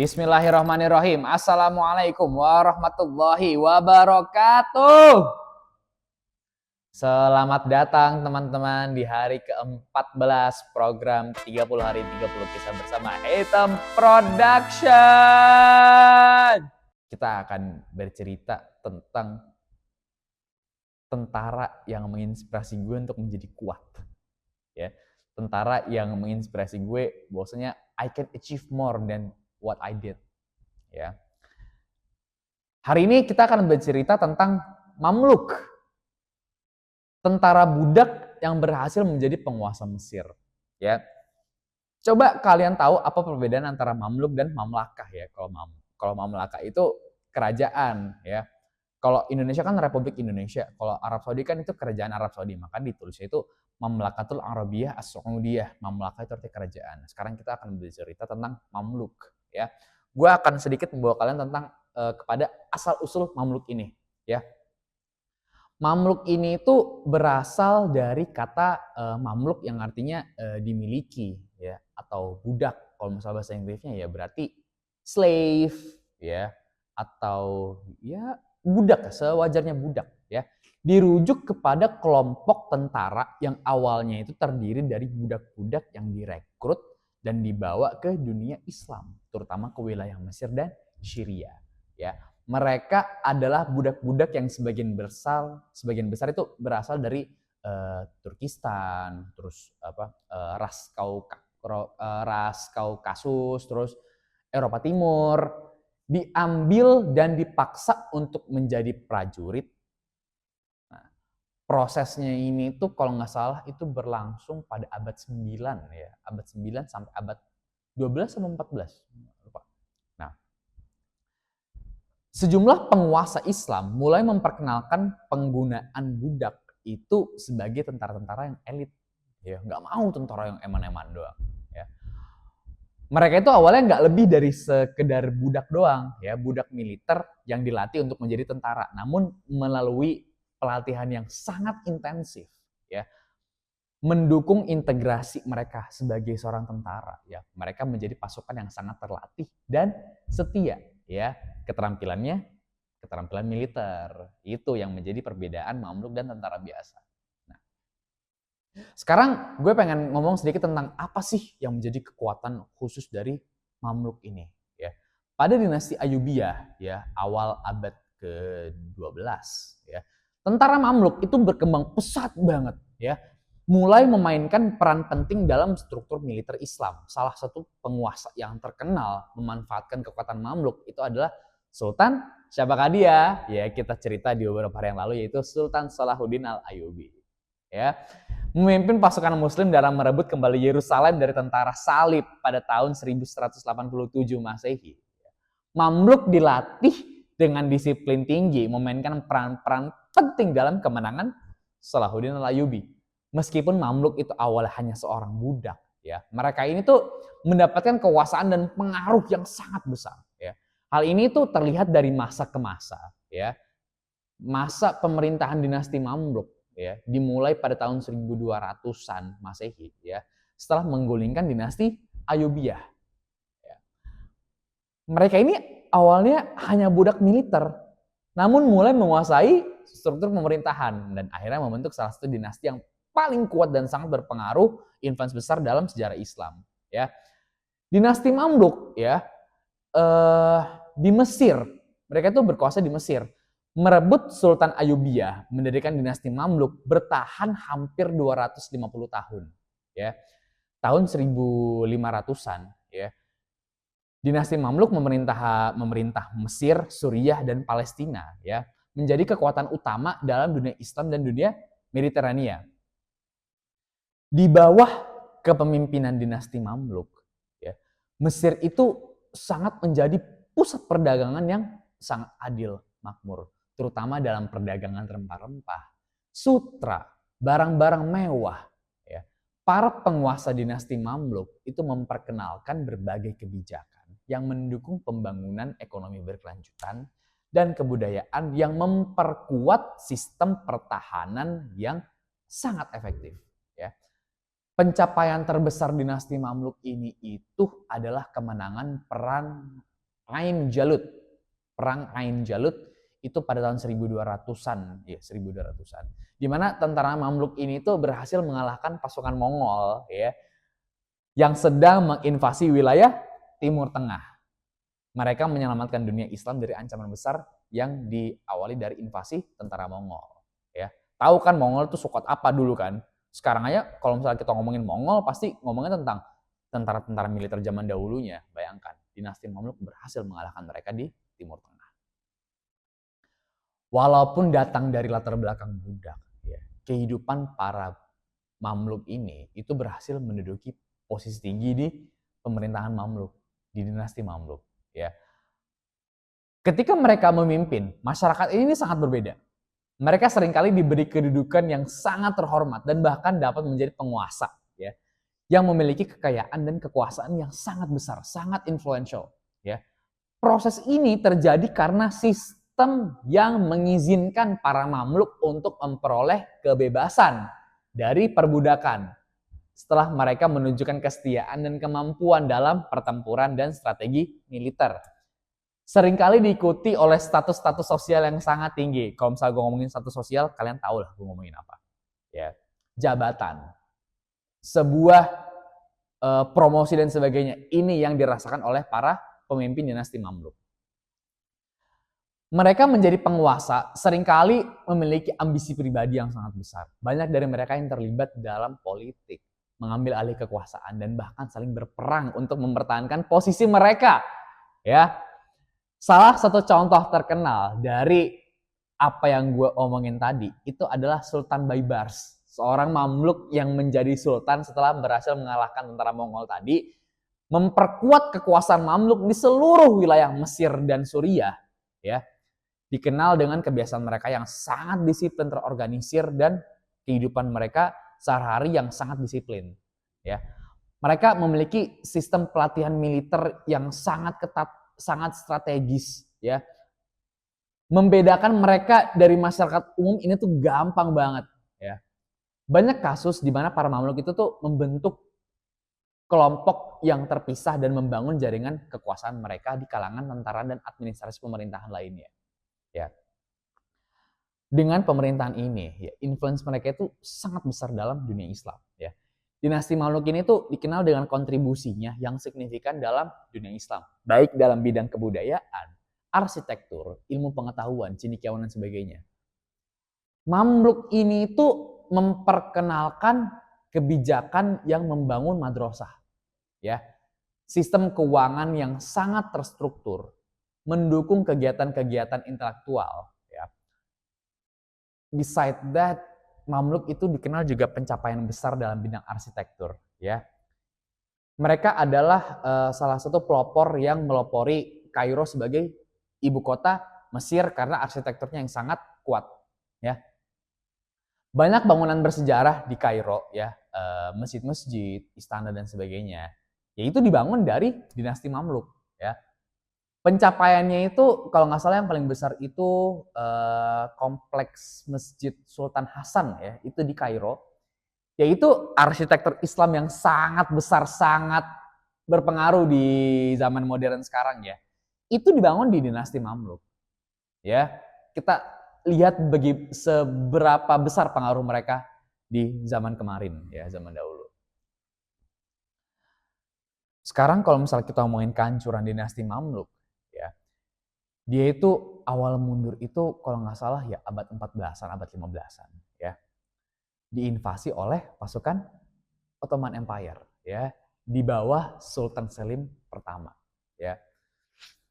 Bismillahirrahmanirrahim. Assalamualaikum warahmatullahi wabarakatuh. Selamat datang teman-teman di hari ke-14 program 30 hari 30 kisah bersama Hitam Production. Kita akan bercerita tentang tentara yang menginspirasi gue untuk menjadi kuat. Ya, tentara yang menginspirasi gue bahwasanya I can achieve more than what I did. Ya. Hari ini kita akan bercerita tentang Mamluk, tentara budak yang berhasil menjadi penguasa Mesir. Ya. Coba kalian tahu apa perbedaan antara Mamluk dan Mamlakah ya? Kalau Mamlakah itu kerajaan ya. Kalau Indonesia kan Republik Indonesia, kalau Arab Saudi kan itu kerajaan Arab Saudi, maka ditulisnya itu Mamlakatul Arabiyah As-Saudiyah. Mamlakah itu arti kerajaan. Sekarang kita akan bercerita tentang Mamluk ya. Gue akan sedikit membawa kalian tentang kepada asal usul Mamluk ini ya. Mamluk ini itu berasal dari kata mamluk yang artinya dimiliki ya, atau budak. Kalau misalnya bahasa Inggrisnya ya berarti slave ya, atau ya budak, sewajarnya budak ya. Dirujuk kepada kelompok tentara yang awalnya itu terdiri dari budak-budak yang direkrut dan dibawa ke dunia Islam, terutama ke wilayah Mesir dan Syria ya. Mereka adalah budak-budak yang sebagian besar itu berasal dari Turkistan, terus ras Kaukasus, terus Eropa Timur, diambil dan dipaksa untuk menjadi prajurit. Nah, prosesnya ini tuh kalau nggak salah itu berlangsung pada abad 9 ya, abad 9 sampai abad 12 atau 14. Nah, sejumlah penguasa Islam mulai memperkenalkan penggunaan budak itu sebagai tentara-tentara yang elit. Ya, nggak mau tentara yang eman-eman doang. Ya. Mereka itu awalnya nggak lebih dari sekedar budak doang, ya, budak militer yang dilatih untuk menjadi tentara. Namun melalui pelatihan yang sangat intensif, ya, mendukung integrasi mereka sebagai seorang tentara. Ya, mereka menjadi pasukan yang sangat terlatih dan setia. Ya, keterampilan militer itu yang menjadi perbedaan Mamluk dan tentara biasa. Nah, sekarang gue pengen ngomong sedikit tentang apa sih yang menjadi kekuatan khusus dari Mamluk ini ya. Pada dinasti Ayyubiyah ya, awal abad ke-12 ya, tentara Mamluk itu berkembang pesat banget ya. Mulai memainkan peran penting dalam struktur militer Islam. Salah satu penguasa yang terkenal memanfaatkan kekuatan Mamluk itu adalah Sultan, siapakah dia? Ya, kita cerita di beberapa hari yang lalu, yaitu Sultan Salahuddin Al-Ayyubi. Ya, memimpin pasukan muslim dalam merebut kembali Yerusalem dari tentara salib pada tahun 1187 Masehi. Mamluk dilatih dengan disiplin tinggi, memainkan peran-peran penting dalam kemenangan Salahuddin Al-Ayyubi. Meskipun Mamluk itu awalnya hanya seorang budak, ya, mereka ini tuh mendapatkan kekuasaan dan pengaruh yang sangat besar. Ya. Hal ini tuh terlihat dari masa ke masa. Ya. Masa pemerintahan dinasti Mamluk ya, dimulai pada tahun 1200-an Masehi ya, setelah menggulingkan dinasti Ayyubiyah. Ya. Mereka ini awalnya hanya budak militer, namun mulai menguasai struktur pemerintahan dan akhirnya membentuk salah satu dinasti yang paling kuat dan sangat berpengaruh, influence besar dalam sejarah Islam. Ya, dinasti Mamluk ya, di Mesir, mereka itu berkuasa di Mesir, merebut Sultan Ayyubiyah, mendirikan dinasti Mamluk, bertahan hampir 250 tahun. Ya, tahun 1500-an ya, dinasti Mamluk memerintah Mesir, Suriah, dan Palestina ya, menjadi kekuatan utama dalam dunia Islam dan dunia Mediterania. Di bawah kepemimpinan dinasti Mamluk, ya, Mesir itu sangat menjadi pusat perdagangan yang sangat adil, makmur, terutama dalam perdagangan rempah-rempah, sutra, barang-barang mewah. Ya. Para penguasa dinasti Mamluk itu memperkenalkan berbagai kebijakan yang mendukung pembangunan ekonomi berkelanjutan dan kebudayaan yang memperkuat sistem pertahanan yang sangat efektif. Ya. Pencapaian terbesar dinasti Mamluk ini itu adalah kemenangan perang Ain Jalut. Perang Ain Jalut itu pada tahun 1200-an, ya 1200-an. Di mana tentara Mamluk ini tuh berhasil mengalahkan pasukan Mongol ya yang sedang menginvasi wilayah Timur Tengah. Mereka menyelamatkan dunia Islam dari ancaman besar yang diawali dari invasi tentara Mongol ya. Tahu kan Mongol itu sekuat apa dulu kan? Sekarang aja kalau misalnya kita ngomongin Mongol pasti ngomongin tentang tentara-tentara militer zaman dahulunya. Bayangkan, dinasti Mamluk berhasil mengalahkan mereka di Timur Tengah. Walaupun datang dari latar belakang budak, ya, kehidupan para Mamluk ini itu berhasil menduduki posisi tinggi di pemerintahan Mamluk, di dinasti Mamluk. Ya. Ketika mereka memimpin, masyarakat ini sangat berbeda. Mereka seringkali diberi kedudukan yang sangat terhormat dan bahkan dapat menjadi penguasa, ya, yang memiliki kekayaan dan kekuasaan yang sangat besar, sangat influential. Ya. Proses ini terjadi karena sistem yang mengizinkan para Mamluk untuk memperoleh kebebasan dari perbudakan setelah mereka menunjukkan kesetiaan dan kemampuan dalam pertempuran dan strategi militer. Seringkali diikuti oleh status-status sosial yang sangat tinggi. Kalau misalnya gue ngomongin status sosial, kalian tahu lah gue ngomongin apa. Ya, jabatan, sebuah promosi dan sebagainya. Ini yang dirasakan oleh para pemimpin dinasti Mamluk. Mereka menjadi penguasa seringkali memiliki ambisi pribadi yang sangat besar. Banyak dari mereka yang terlibat dalam politik, mengambil alih kekuasaan dan bahkan saling berperang untuk mempertahankan posisi mereka. Ya, salah satu contoh terkenal dari apa yang gue omongin tadi itu adalah Sultan Baibars, seorang Mamluk yang menjadi sultan setelah berhasil mengalahkan tentara Mongol tadi, memperkuat kekuasaan Mamluk di seluruh wilayah Mesir dan Suriah. Ya, dikenal dengan kebiasaan mereka yang sangat disiplin, terorganisir, dan kehidupan mereka sehari-hari yang sangat disiplin. Ya, mereka memiliki sistem pelatihan militer yang sangat ketat, sangat strategis. Ya, membedakan mereka dari masyarakat umum ini tuh gampang banget. Ya, banyak kasus di mana para Mamluk itu tuh membentuk kelompok yang terpisah dan membangun jaringan kekuasaan mereka di kalangan tentara dan administrasi pemerintahan lainnya. Ya. Dengan pemerintahan ini, ya, influence mereka itu sangat besar dalam dunia Islam. Ya. Dinasti Mamluk ini tuh dikenal dengan kontribusinya yang signifikan dalam dunia Islam, baik dalam bidang kebudayaan, arsitektur, ilmu pengetahuan, cendekiawan dan sebagainya. Mamluk ini tuh memperkenalkan kebijakan yang membangun madrasah, ya, sistem keuangan yang sangat terstruktur, mendukung kegiatan-kegiatan intelektual. Ya. Beside that, Mamluk itu dikenal juga pencapaian besar dalam bidang arsitektur. Ya. Mereka adalah salah satu pelopor yang melopori Kairo sebagai ibu kota Mesir karena arsitekturnya yang sangat kuat. Ya. Banyak bangunan bersejarah di Kairo, ya, masjid-masjid, istana dan sebagainya. Yaitu dibangun dari dinasti Mamluk. Ya. Pencapaiannya itu kalau nggak salah yang paling besar itu kompleks Masjid Sultan Hasan, ya, itu di Kairo, yaitu arsitektur Islam yang sangat besar, sangat berpengaruh di zaman modern sekarang, ya. Itu dibangun di dinasti Mamluk. Ya, kita lihat seberapa besar pengaruh mereka di zaman kemarin, ya, zaman dahulu. Sekarang kalau misalnya kita ngomongin kehancuran dinasti Mamluk, dia itu awal mundur itu kalau nggak salah ya abad 14-an, abad 15-an, ya. Diinvasi oleh pasukan Ottoman Empire, ya, di bawah Sultan Selim pertama, ya.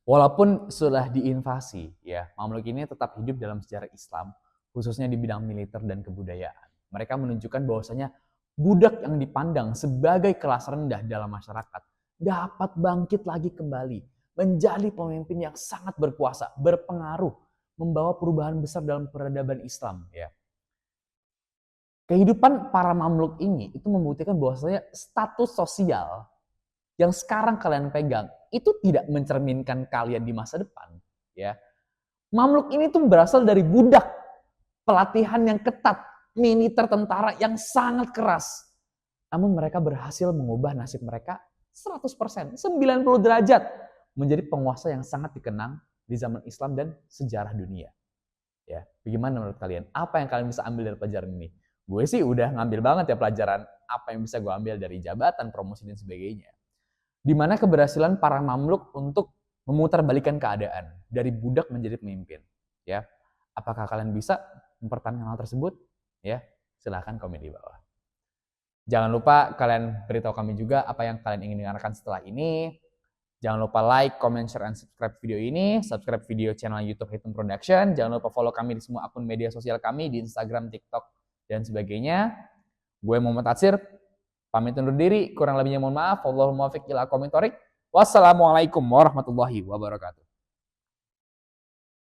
Walaupun sudah diinvasi, ya, Mamluk ini tetap hidup dalam sejarah Islam, khususnya di bidang militer dan kebudayaan. Mereka menunjukkan bahwasanya budak yang dipandang sebagai kelas rendah dalam masyarakat dapat bangkit lagi kembali, menjadi pemimpin yang sangat berkuasa, berpengaruh, membawa perubahan besar dalam peradaban Islam. Ya. Kehidupan para Mamluk ini itu membuktikan bahwasanya status sosial yang sekarang kalian pegang itu tidak mencerminkan kalian di masa depan. Ya. Mamluk ini tuh berasal dari budak, pelatihan yang ketat, militer tentara yang sangat keras. Namun mereka berhasil mengubah nasib mereka 100%, 90 derajat. menjadi penguasa yang sangat dikenang di zaman Islam dan sejarah dunia. Ya, bagaimana menurut kalian? Apa yang kalian bisa ambil dari pelajaran ini? Gue sih udah ngambil banget ya pelajaran apa yang bisa gue ambil dari jabatan, promosi dan sebagainya. Di mana keberhasilan para Mamluk untuk memutarbalikkan keadaan dari budak menjadi pemimpin. Ya, apakah kalian bisa mempertahankan hal tersebut? Ya, silahkan komen di bawah. Jangan lupa kalian beritahu kami juga apa yang kalian ingin dengarkan setelah ini. Jangan lupa like, comment, share, and subscribe video ini. Subscribe video channel YouTube Hitung Production. Jangan lupa follow kami di semua akun media sosial kami, di Instagram, TikTok, dan sebagainya. Gue Muhammad Atsir, pamit undur diri. Kurang lebihnya mohon maaf. Wallahul muwaffiq ila aqwamit thoriq. Wassalamualaikum warahmatullahi wabarakatuh.